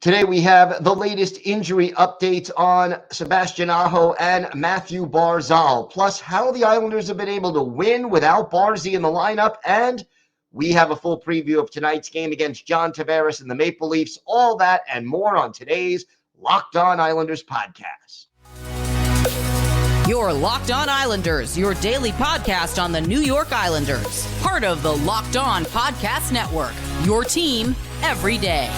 Today we have the latest injury updates on Sebastian and Mathew Barzal, plus how the Islanders have been able to win without Barzy in the lineup, and we have a full preview of tonight's game against John Tavares and the Maple Leafs. All that and more on today's Locked On Islanders podcast. You're Locked On Islanders, your daily podcast on the New York Islanders, part of the Locked On Podcast Network, your team every day.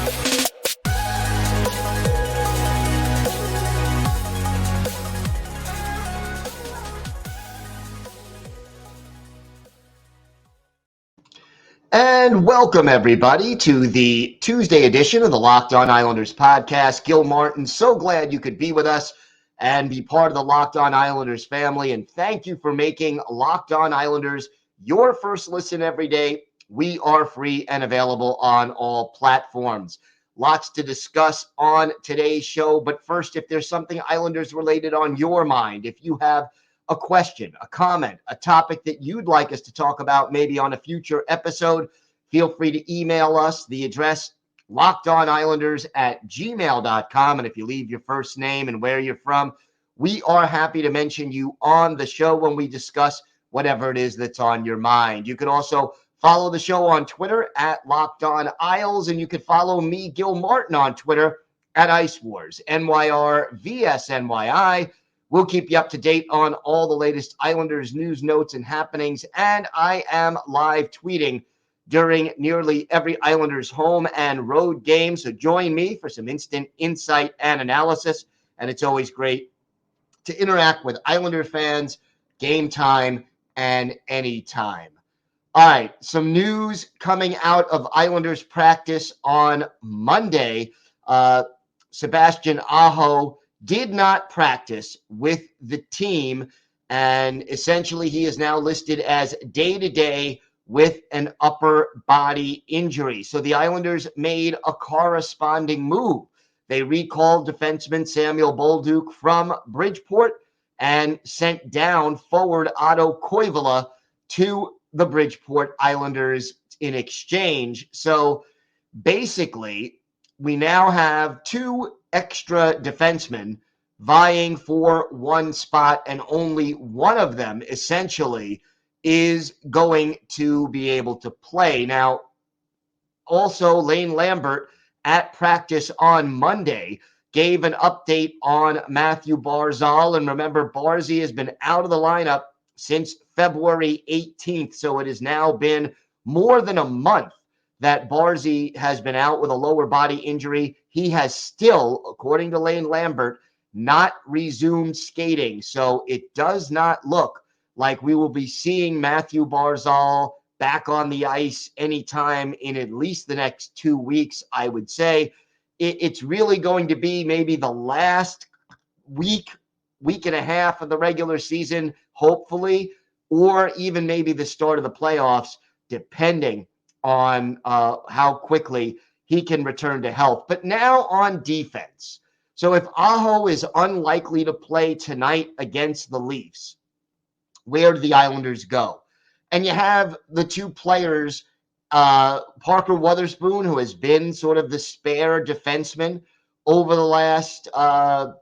And welcome, everybody, to the Tuesday edition of the Locked On Islanders podcast. Gil Martin, so glad you could be with us and be part of the Locked On Islanders family. And thank you for making Locked On Islanders your first listen every day. We are free and available on all platforms. Lots to discuss on today's show. But first, if there's something Islanders related on your mind, if you have a question, a comment, a topic that you'd like us to talk about maybe on a future episode, feel free to email us. The address, lockedonislanders@gmail.com. And if you leave your first name and where you're from, we are happy to mention you on the show when we discuss whatever it is that's on your mind. You can also follow the show on Twitter at Locked On Isles, and you can follow me, Gil Martin, on Twitter at Ice Wars, NYR_VSNYI. We'll keep you up to date on all the latest Islanders news, notes, and happenings. And I am live tweeting during nearly every Islanders home and road game. So join me for some instant insight and analysis. And it's always great to interact with Islander fans, game time, and anytime. All right, some news coming out of Islanders practice on Monday. Sebastian did not practice with the team, and essentially he is now listed as day-to-day with an upper body injury. So the Islanders made a corresponding move. They recalled defenseman Samuel Bolduc from Bridgeport and sent down forward Otto Koivula to the Bridgeport Islanders in exchange. So basically, we now have two extra defensemen vying for one spot, and only one of them essentially is going to be able to play. Now, also, Lane Lambert at practice on Monday gave an update on Mathew Barzal. And remember, Barzy has been out of the lineup since February 18th. So it has now been more than a month that Barzy has been out with a lower body injury. He has still, according to Lane Lambert, not resumed skating. So it does not look like we will be seeing Mathew Barzal back on the ice anytime in at least the next 2 weeks, I would say. It's really going to be maybe the last week and a half of the regular season, hopefully, or even maybe the start of the playoffs, depending on how quickly he can return to health. But now on defense. So if Aho is unlikely to play tonight against the Leafs, where do the Islanders go? And you have the two players, Parker Wotherspoon, who has been sort of the spare defenseman over the last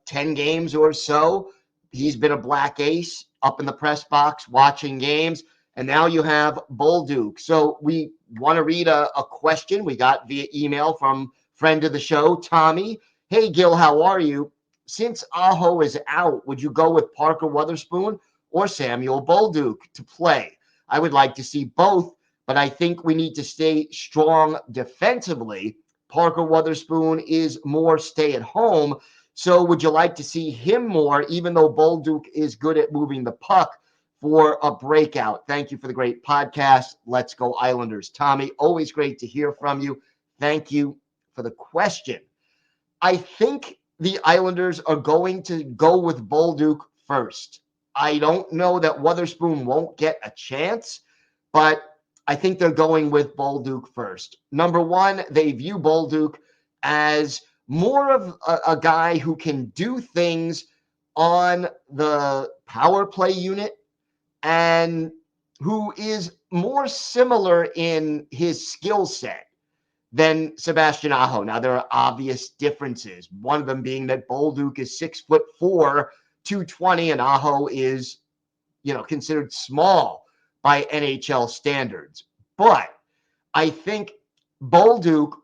10 games or so. He's been a black ace up in the press box watching games. And now you have Bolduc. So we want to read a question we got via email from friend of the show, Tommy. Hey, Gil, how are you? Since Aho is out, would you go with Parker Wotherspoon or Samuel Bolduc to play? I would like to see both, but I think we need to stay strong defensively. Parker Wotherspoon is more stay at home. So would you like to see him more, even though Bolduc is good at moving the puck, for a breakout? Thank you for the great podcast. Let's go Islanders. Tommy, always great to hear from you. Thank you for the question. I think the Islanders are going to go with Bolduc first. I don't know that Wotherspoon won't get a chance, but I think they're going with Bolduc first. Number one, they view Bolduc as more of a guy who can do things on the power play unit and who is more similar in his skill set than Sebastian Aho. Now, there are obvious differences. One of them being that Bolduc is 6'4", 220, and Aho is, considered small by NHL standards. But I think Bolduc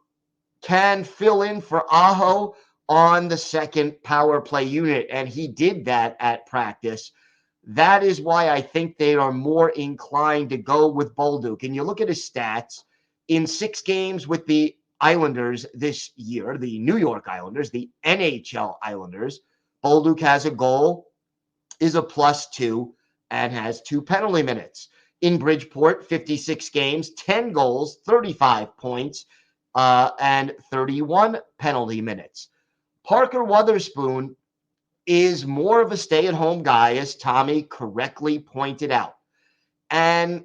can fill in for Aho on the second power play unit, and he did that at practice. That is why I think they are more inclined to go with Bolduc. And you look at his stats in 6 games with the Islanders this year, the New York Islanders, the NHL Islanders. Bolduc has a goal, is a +2, and has 2 penalty minutes. In Bridgeport, 56 games, 10 goals, 35 points, and 31 penalty minutes. Parker Wotherspoon is more of a stay-at-home guy, as Tommy correctly pointed out. And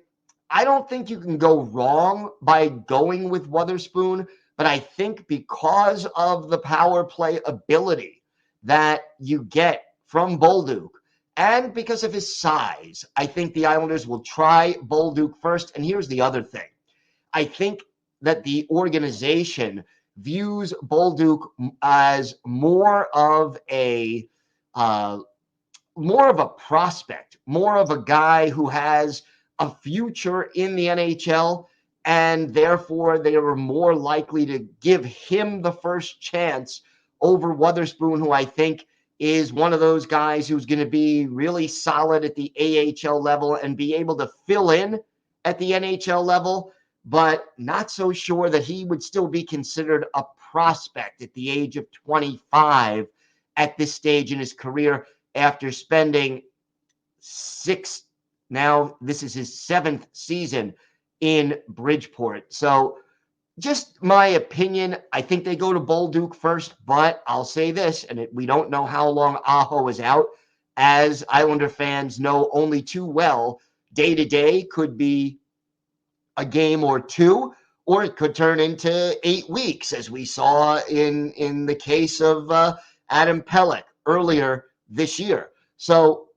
I don't think you can go wrong by going with Wotherspoon, but I think because of the power play ability that you get from Bolduc, and because of his size, I think the Islanders will try Bolduc first. And here's the other thing. I think that the organization views Bolduc as more of a prospect, more of a guy who has a future in the NHL, and therefore they are more likely to give him the first chance over Wotherspoon, who I think is one of those guys who's going to be really solid at the AHL level and be able to fill in at the NHL level, but not so sure that he would still be considered a prospect at the age of 25 at this stage in his career, after spending this is his 7th season in Bridgeport. So just my opinion, I think they go to Bolduc first, but I'll say this, and we don't know how long Aho is out. As Islander fans know only too well, day-to-day could be a game or 2, or it could turn into 8 weeks, as we saw in the case of Adam Pelech earlier this year. So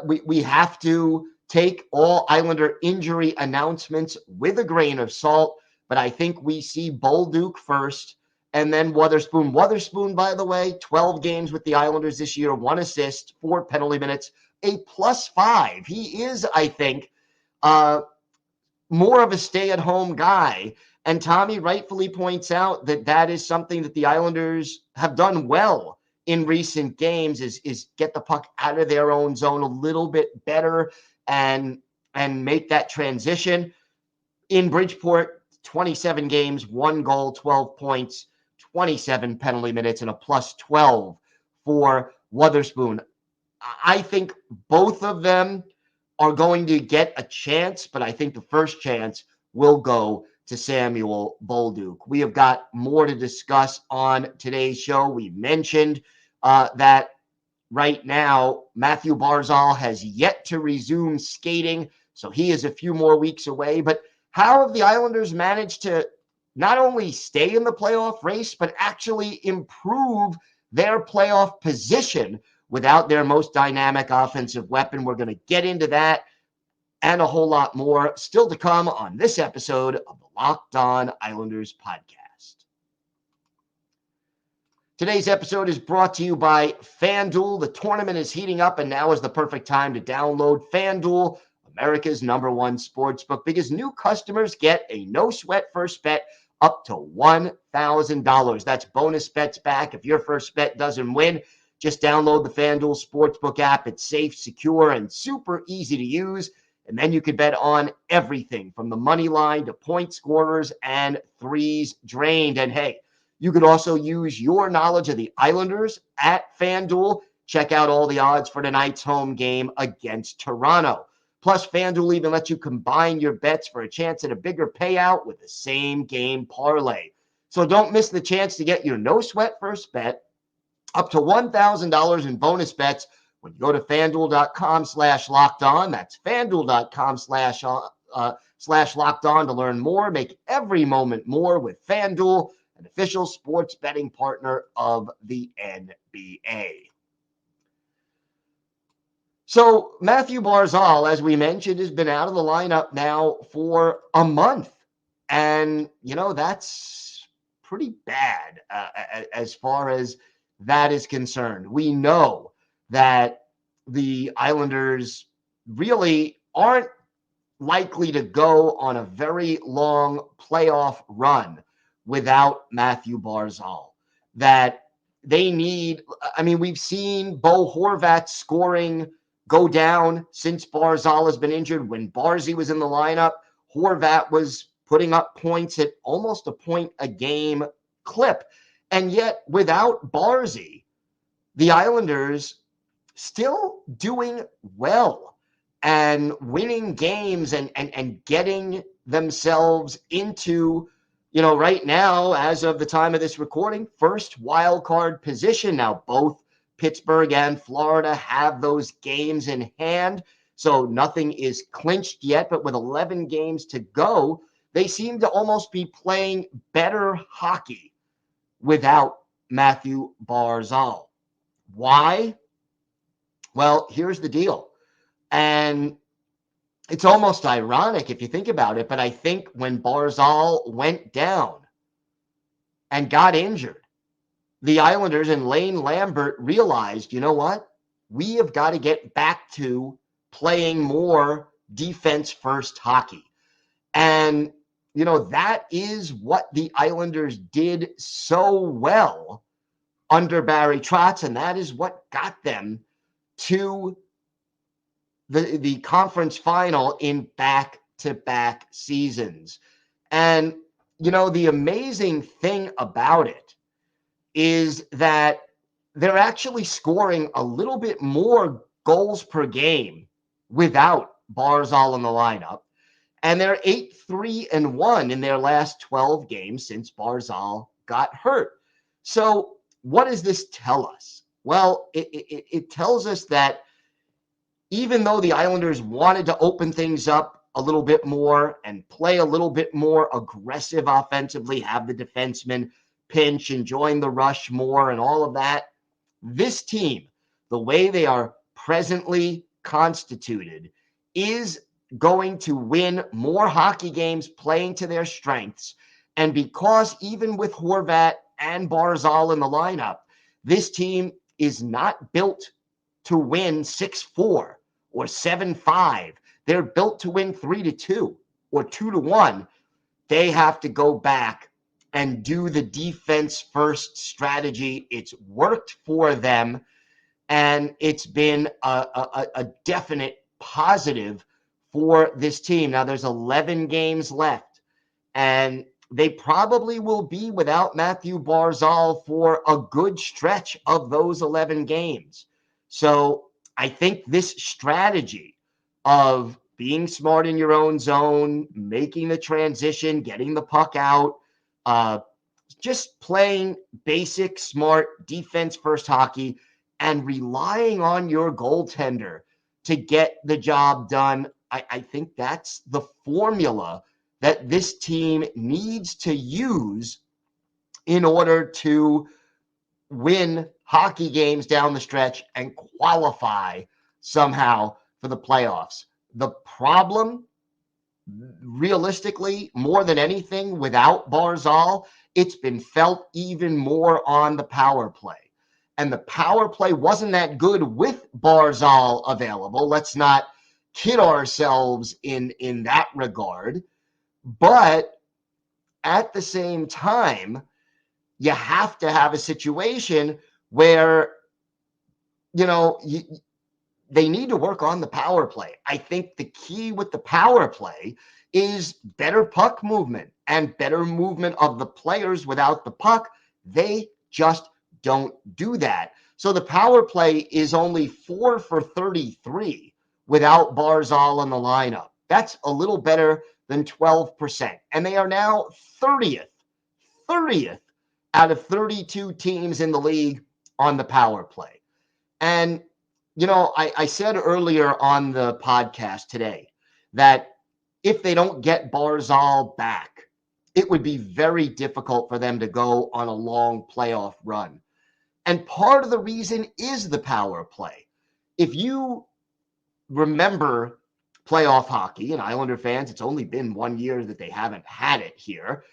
we have to take all Islander injury announcements with a grain of salt, but I think we see Bolduc first and then Wotherspoon. Wotherspoon, by the way, 12 games with the Islanders this year, 1 assist, 4 penalty minutes, a +5. He is, I think, more of a stay-at-home guy. And Tommy rightfully points out that is something that the Islanders have done well in recent games, is get the puck out of their own zone a little bit better and make that transition. In Bridgeport, 27 games, 1 goal, 12 points, 27 penalty minutes, and a +12 for Wotherspoon. I think both of them are going to get a chance, but I think the first chance will go to Samuel Bolduc. We have got more to discuss on today's show. We mentioned that right now, Mathew Barzal has yet to resume skating, so he is a few more weeks away. But how have the Islanders managed to not only stay in the playoff race, but actually improve their playoff position without their most dynamic offensive weapon? We're going to get into that and a whole lot more still to come on this episode of the Locked On Islanders podcast. Today's episode is brought to you by FanDuel. The tournament is heating up, and now is the perfect time to download FanDuel, America's #1 sportsbook, because new customers get a no-sweat first bet up to $1,000. That's bonus bets back if your first bet doesn't win. Just download the FanDuel Sportsbook app. It's safe, secure, and super easy to use. And then you can bet on everything from the money line to point scorers and threes drained. And hey, you could also use your knowledge of the Islanders at FanDuel. Check out all the odds for tonight's home game against Toronto. Plus, FanDuel even lets you combine your bets for a chance at a bigger payout with the same game parlay. So don't miss the chance to get your no-sweat first bet up to $1,000 in bonus bets when you go to FanDuel.com/lockedon. That's FanDuel.com/lockedon to learn more. Make every moment more with FanDuel, an official sports betting partner of the NBA. So Mathew Barzal, as we mentioned, has been out of the lineup now for a month. And, that's pretty bad as far as that is concerned. We know that the Islanders really aren't likely to go on a very long playoff run without Mathew Barzal. That they need, we've seen Bo Horvat scoring go down since Barzal has been injured. When Barzy was in the lineup, Horvat was putting up points at almost a point a game clip. And yet, without Barzy, the Islanders still doing well and winning games and getting themselves into, right now, as of the time of this recording, first wild card position. Now, both Pittsburgh and Florida have those games in hand, so nothing is clinched yet. But with 11 games to go, they seem to almost be playing better hockey without Mathew Barzal. Why? Well, here's the deal. And it's almost ironic if you think about it, but I think when Barzal went down and got injured, the Islanders and Lane Lambert realized, you know what? We have got to get back to playing more defense-first hockey. And, that is what the Islanders did so well under Barry Trotz, and that is what got them to the conference final in back-to-back seasons. And, the amazing thing about it is that they're actually scoring a little bit more goals per game without Barzal in the lineup. And they're 8-3-1 in their last 12 games since Barzal got hurt. So what does this tell us? Well, it tells us that even though the Islanders wanted to open things up a little bit more and play a little bit more aggressive offensively, have the defensemen pinch and join the rush more and all of that, this team, the way they are presently constituted, is going to win more hockey games playing to their strengths. And because even with Horvat and Barzal in the lineup, this team is not built to win 6-4 or 7-5. They're built to win 3-2 or 2-1. They have to go back and do the defense first strategy. It's worked for them, and it's been a definite positive for this team. Now there's 11 games left, and they probably will be without Mathew Barzal for a good stretch of those 11 games. So I think this strategy of being smart in your own zone, making the transition, getting the puck out, just playing basic, smart, defense-first hockey and relying on your goaltender to get the job done, I think that's the formula that this team needs to use in order to win hockey games down the stretch and qualify somehow for the playoffs. The problem, realistically, more than anything, without Barzal, it's been felt even more on the power play. And the power play wasn't that good with Barzal available. Let's not kid ourselves in that regard. But at the same time, you have to have a situation where, they need to work on the power play. I think the key with the power play is better puck movement and better movement of the players without the puck. They just don't do that. So the power play is only 4 for 33 without Barzal in the lineup. That's a little better than 12%. And they are now 30th out of 32 teams in the league on the power play. And, I said earlier on the podcast today that if they don't get Barzal back, it would be very difficult for them to go on a long playoff run. And part of the reason is the power play. If you remember playoff hockey. And Islander fans, it's only been 1 year that they haven't had it here.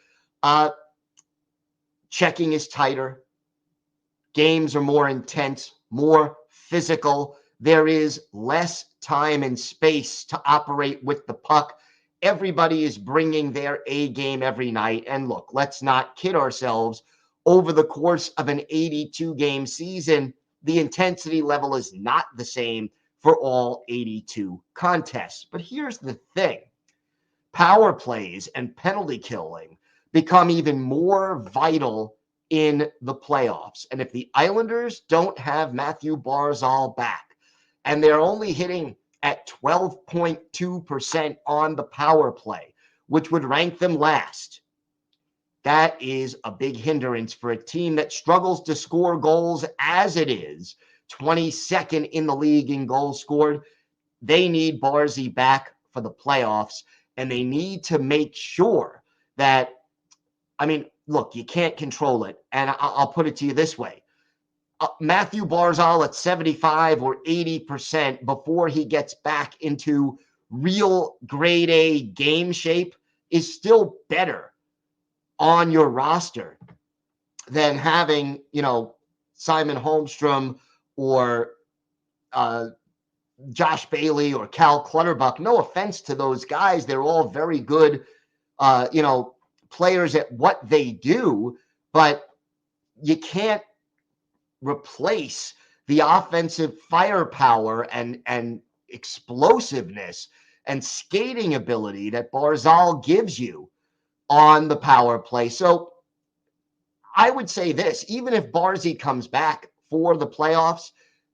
Uh, checking is tighter. Games are more intense, more physical. There is less time and space to operate with the puck. Everybody is bringing their A game every night. And look, let's not kid ourselves. Over the course of an 82-game season, the intensity level is not the same for all 82 contests. But here's the thing. Power plays and penalty killing become even more vital in the playoffs. And if the Islanders don't have Mathew Barzal back, and they're only hitting at 12.2% on the power play, which would rank them last, that is a big hindrance for a team that struggles to score goals as it is, 22nd in the league in goals scored. They need Barzy back for the playoffs, and they need to make sure that, I mean, look, you can't control it. And I'll put it to you this way. Mathew Barzal at 75 or 80% before he gets back into real grade A game shape is still better on your roster than having, Simon Holmstrom or Josh Bailey or Cal Clutterbuck. No offense to those guys. They're all very good, players at what they do, but you can't replace the offensive firepower and explosiveness and skating ability that Barzal gives you on the power play. So I would say this, even if Barzy comes back for the playoffs,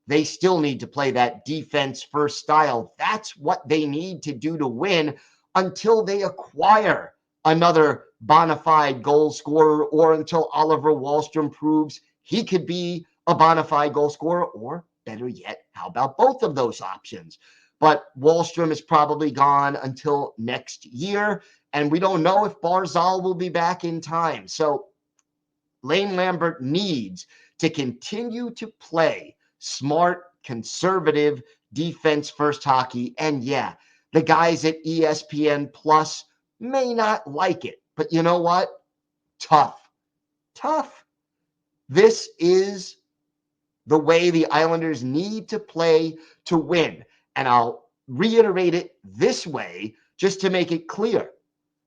they still need to play that defense first style. That's what they need to do to win until they acquire another bona fide goal scorer, or until Oliver Wahlstrom proves he could be a bona fide goal scorer, or better yet, how about both of those options? But Wahlstrom is probably gone until next year, and we don't know if Barzal will be back in time. So Lane Lambert needs to continue to play smart, conservative, defense-first hockey. And yeah, the guys at ESPN Plus may not like it, but you know what? Tough. This is the way the Islanders need to play to win. And I'll reiterate it this way just to make it clear.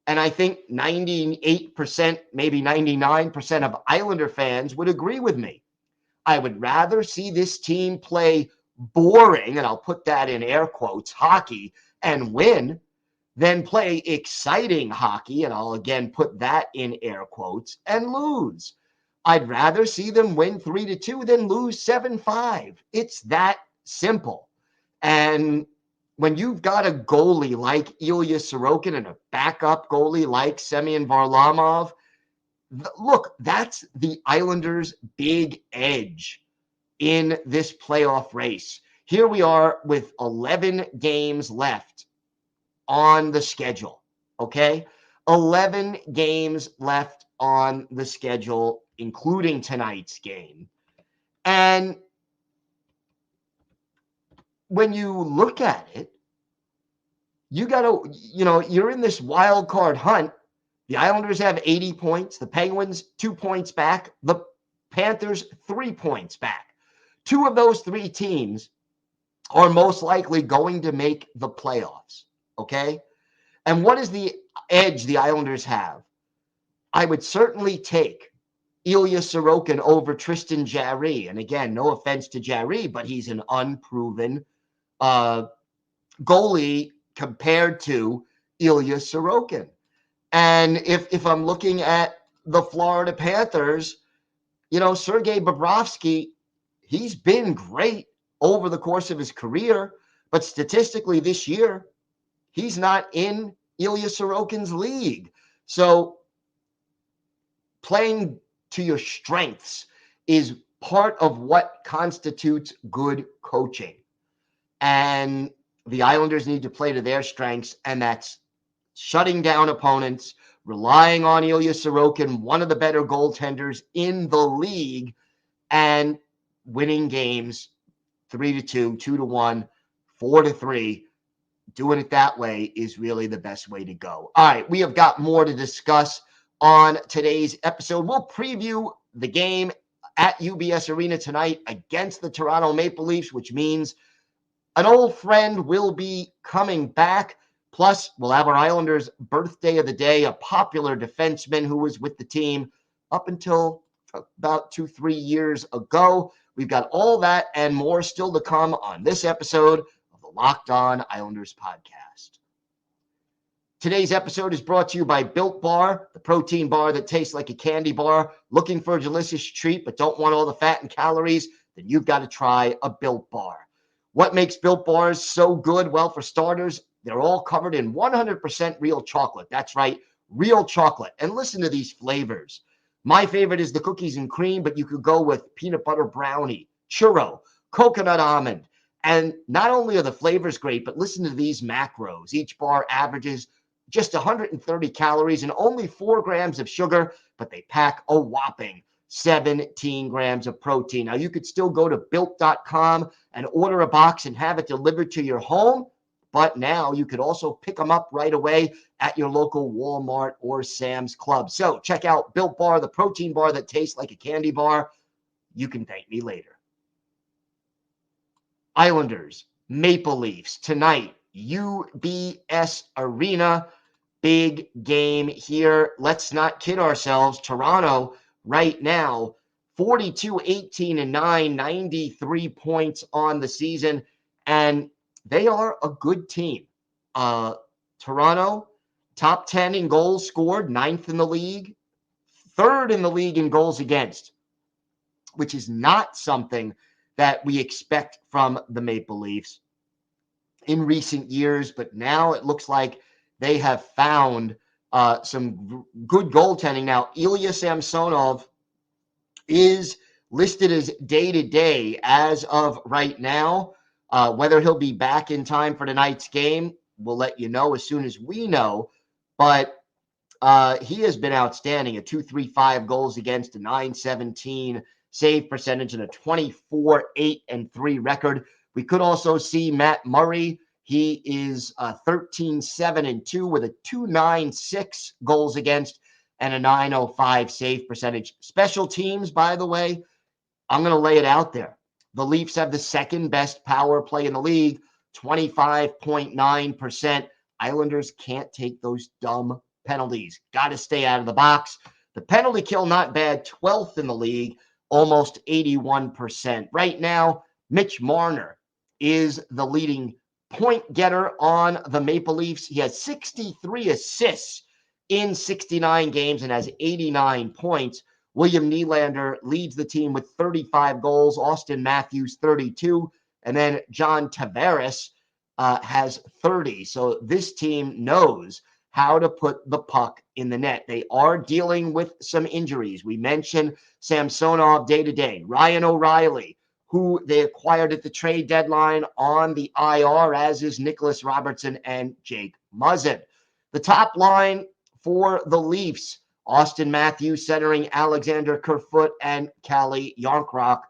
And I think 98%, maybe 99% of Islander fans would agree with me. I would rather see this team play boring, and I'll put that in air quotes, hockey, and win, than play exciting hockey, and I'll again put that in air quotes, and lose. I'd rather see them win 3-2 than lose 7-5. It's that simple. And when you've got a goalie like Ilya Sorokin and a backup goalie like Semyon Varlamov, look, that's the Islanders' big edge in this playoff race. Here we are with 11 games left on the schedule, okay? 11 games left on the schedule, including tonight's game. And when you look at it, you got to, you're in this wild card hunt. The Islanders have 80 points. The Penguins, 2 points back. The Panthers, 3 points back. Two of those three teams are most likely going to make the playoffs, okay? And what is the edge the Islanders have? I would certainly take Ilya Sorokin over Tristan Jarry. And again, no offense to Jarry, but he's an unproven goalie compared to Ilya Sorokin. And if I'm looking at the Florida Panthers, Sergei Bobrovsky, he's been great over the course of his career, but statistically this year, he's not in Ilya Sorokin's league. So playing to your strengths is part of what constitutes good coaching. And the Islanders need to play to their strengths, and that's shutting down opponents, relying on Ilya Sorokin, one of the better goaltenders in the league, and winning games 3-2, 2-1, 4-3. doing it that way is really the best way to go. All right, we have got more to discuss on today's episode. We'll preview the game at UBS Arena tonight against the Toronto Maple Leafs, which means an old friend will be coming back. Plus, we'll have our Islanders' birthday of the day, a popular defenseman who was with the team up until about 2-3 years ago. We've got all that and more still to come on this episode of the Locked On Islanders podcast. Today's episode is brought to you by Built Bar, the protein bar that tastes like a candy bar. Looking for a delicious treat but don't want all the fat and calories? Then you've got to try a Built Bar. What makes Built Bars so good? Well, for starters, they're all covered in 100% real chocolate. That's right, real chocolate. And listen to these flavors. My favorite is the cookies and cream, but you could go with peanut butter brownie, churro, coconut almond. And not only are the flavors great, but listen to these macros. Each bar averages just 130 calories and only 4 grams of sugar, but they pack a whopping 17 grams of protein. Now, you could still go to built.com and order a box and have it delivered to your home, but now you could also pick them up right away at your local Walmart or Sam's Club. So check out Built Bar, the protein bar that tastes like a candy bar. You can thank me later. Islanders, Maple Leafs tonight, UBS Arena. Big game here. Let's not kid ourselves. Toronto right now, 42-18-9, 93 points on the season, and they are a good team. Toronto, top 10 in goals scored, 9th in the league, 3rd in the league in goals against, which is not something that we expect from the Maple Leafs in recent years, but now it looks like they have found some good goaltending. Now, Ilya Samsonov is listed as day-to-day as of right now. Whether he'll be back in time for tonight's game, we'll let you know as soon as we know. But he has been outstanding, a 2.35 goals against, a 9.17 save percentage, and a 24-8-3 record. We could also see Matt Murray. He is 13-7-2 with a 2.96 goals against and a 9.05 save percentage. Special teams, by the way, I'm going to lay it out there. The Leafs have the second best power play in the league, 25.9%. Islanders can't take those dumb penalties. Got to stay out of the box. The penalty kill, not bad, 12th in the league, almost 81%. Right now, Mitch Marner is the leading point getter on the Maple Leafs. He has 63 assists in 69 games and has 89 points. William Nylander leads the team with 35 goals. Austin Matthews, 32. And then John Tavares has 30. So this team knows how to put the puck in the net. They are dealing with some injuries. We mentioned Samsonov day-to-day. Ryan O'Reilly, who they acquired at the trade deadline, on the IR, as is Nicholas Robertson and Jake Muzzin. The top line for the Leafs, Austin Matthews centering Alexander Kerfoot and Calle Jarnkrok.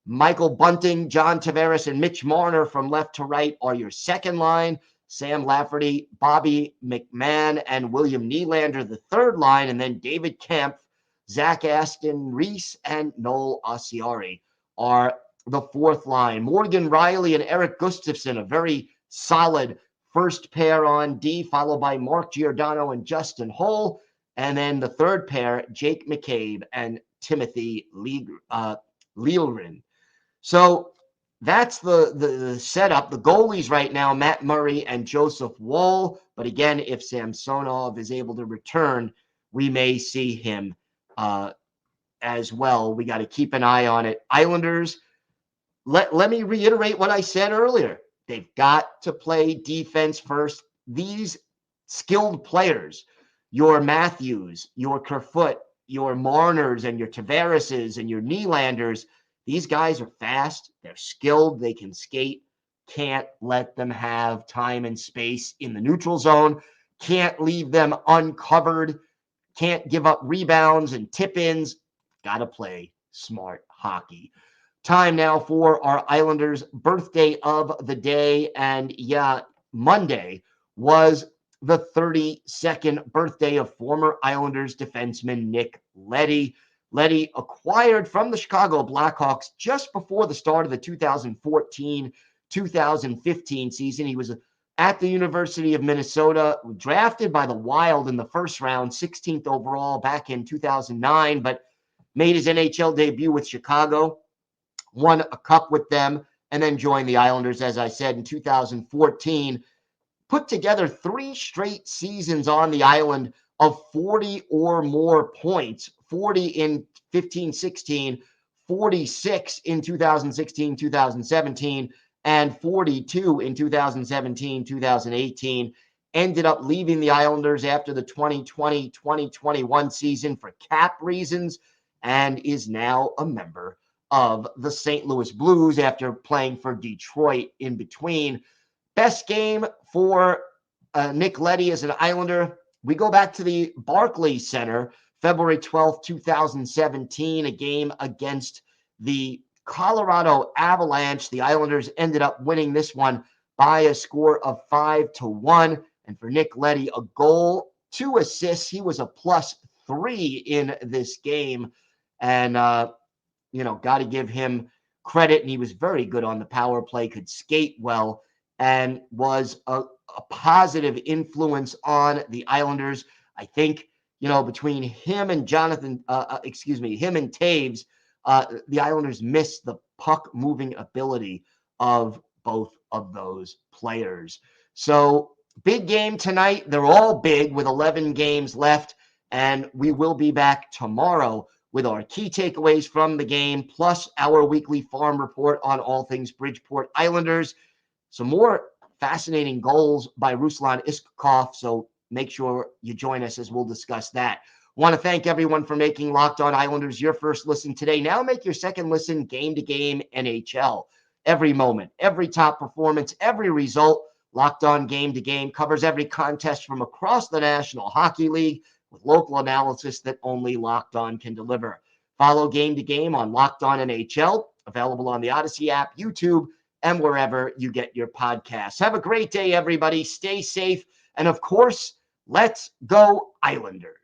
Michael Bunting, John Tavares, and Mitch Marner from left to right are your second line. Sam Lafferty, Bobby McMahon, and William Nylander, the third line. And then David Kempf, Zach Aston Reese, and Noel Osiari are the fourth line. Morgan Riley and Eric Gustafsson, a very solid first pair on D, followed by Mark Giordano and Justin Hull. And then the third pair, Jake McCabe and Timothy Liljegren. So that's the setup. The goalies right now, Matt Murray and Joseph Woll. But again, if Samsonov is able to return, we may see him as well. We got to keep an eye on it. Islanders, let me reiterate what I said earlier. They've got to play defense first. These skilled players, your Matthews, your Kerfoot, your Marners, and your Tavareses, and your Nylanders, these guys are fast. They're skilled. They can skate. Can't let them have time and space in the neutral zone. Can't leave them uncovered. Can't give up rebounds and tip-ins. Got to play smart hockey. Time now for our Islanders' birthday of the day. And yeah, Monday was the 32nd birthday of former Islanders defenseman Nick Leddy. Leddy acquired from the Chicago Blackhawks just before the start of the 2014-2015 season. He was at the University of Minnesota, drafted by the Wild in the first round, 16th overall back in 2009, but made his NHL debut with Chicago, won a cup with them, and then joined the Islanders, as I said, in 2014. Put together 3 straight seasons on the island of 40 or more points, 40 in 15-16, 46 in 2016-2017, and 42 in 2017-2018. Ended up leaving the Islanders after the 2020-2021 season for cap reasons and is now a member of the St. Louis Blues after playing for Detroit in between. Best game for Nick Leddy as an Islander, we go back to the Barclays Center, February 12th, 2017, a game against the Colorado Avalanche. The Islanders ended up winning this one by a score of 5-1. And for Nick Leddy, a goal, 2 assists. He was a +3 in this game. And, got to give him credit. And he was very good on the power play, could skate well, and was a positive influence on the Islanders. I think, between him and him and Taves, the Islanders missed the puck-moving ability of both of those players. So, big game tonight. They're all big with 11 games left, and we will be back tomorrow with our key takeaways from the game, plus our weekly farm report on all things Bridgeport Islanders. Some more fascinating goals by Ruslan Iskakov, so make sure you join us as we'll discuss that. Want to thank everyone for making Locked On Islanders your first listen today. Now make your second listen game-to-game NHL. Every moment, every top performance, every result, Locked On Game-to-Game covers every contest from across the National Hockey League with local analysis that only Locked On can deliver. Follow Game-to-Game on Locked On NHL, available on the Odyssey app, YouTube, and wherever you get your podcasts. Have a great day, everybody. Stay safe. And of course, let's go Islanders.